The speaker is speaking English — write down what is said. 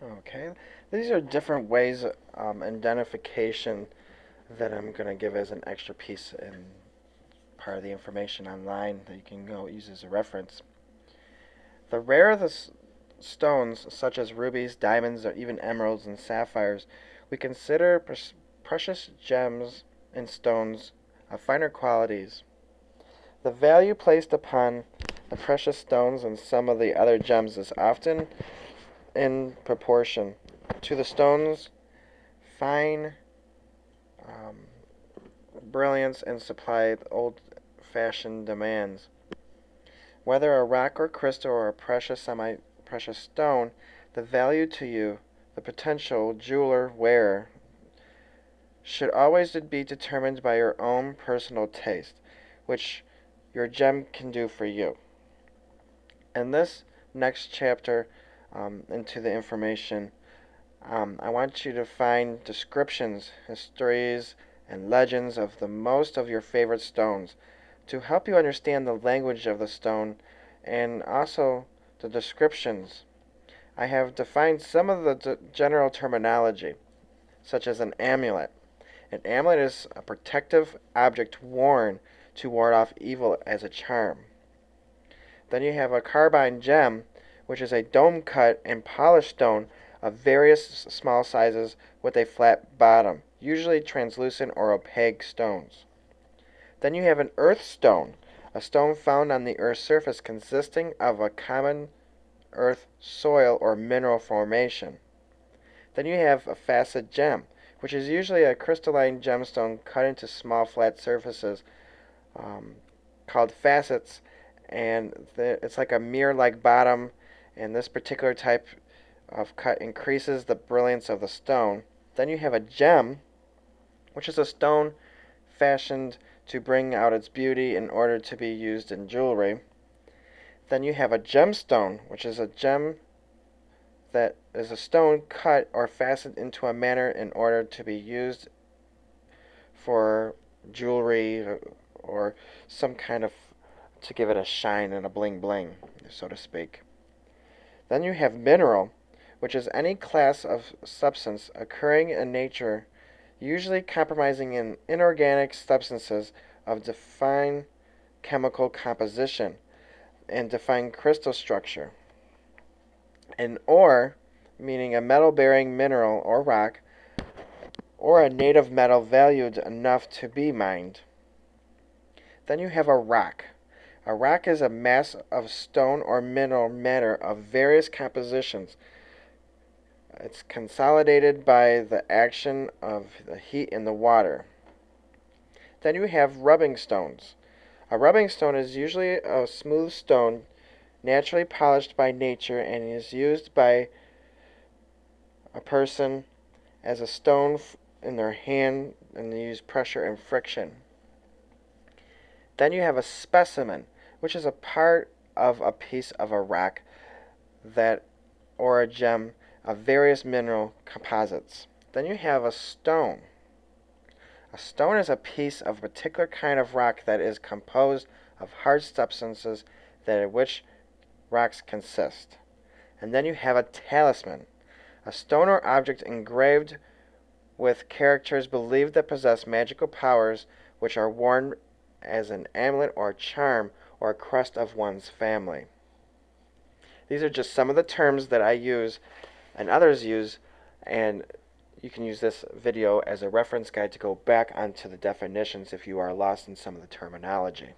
Okay, these are different ways identification that I'm going to give as an extra piece in part of the information online that you can go use as a reference. The rarer the stones, such as rubies, diamonds, or even emeralds and sapphires, we consider precious gems and stones of finer qualities. The value placed upon the precious stones and some of the other gems is often in proportion to the stone's fine um, brilliance and supply old-fashioned demands. Whether a rock or crystal or a precious semi-precious stone, the value to you, the potential jeweler wearer, should always be determined by your own personal taste, which your gem can do for you. In this next chapter, into the information, I want you to find descriptions, histories, and legends of the most of your favorite stones to help you understand the language of the stone and also the descriptions. I have defined some of the general terminology, such as an amulet. An amulet is a protective object worn to ward off evil as a charm. Then you have a carbine gem, which is a dome-cut and polished stone of various small sizes with a flat bottom, usually translucent or opaque stones. Then you have an earth stone, a stone found on the earth's surface consisting of a common earth, soil, or mineral formation. Then you have a facet gem, which is usually a crystalline gemstone cut into small flat surfaces um, called facets, and it's like a mirror-like bottom, and this particular type of cut increases the brilliance of the stone. Then you have a gem, which is a stone fashioned to bring out its beauty in order to be used in jewelry. Then you have a gemstone, which is a gem that is a stone cut or fastened into a manner in order to be used for jewelry or some kind of to give it a shine and a bling bling, so to speak. Then you have mineral, which is any class of substance occurring in nature, usually comprising in inorganic substances of defined chemical composition and defined crystal structure. An ore, meaning a metal-bearing mineral or rock, or a native metal valued enough to be mined. Then you have a rock. A rock is a mass of stone or mineral matter of various compositions. It's consolidated by the action of the heat in the water. Then you have rubbing stones. A rubbing stone is usually a smooth stone naturally polished by nature and is used by a person as a stone in their hand, and they use pressure and friction. Then you have a specimen, which is a part of a piece of a rock that or a gem of various mineral composites. Then you have a stone. A stone is a piece of a particular kind of rock that is composed of hard substances that of which rocks consist. And then you have a talisman, a stone or object engraved with characters believed to possess magical powers which are worn as an amulet or a charm or a crest of one's family. These are just some of the terms that I use and others use, and you can use this video as a reference guide to go back onto the definitions if you are lost in some of the terminology.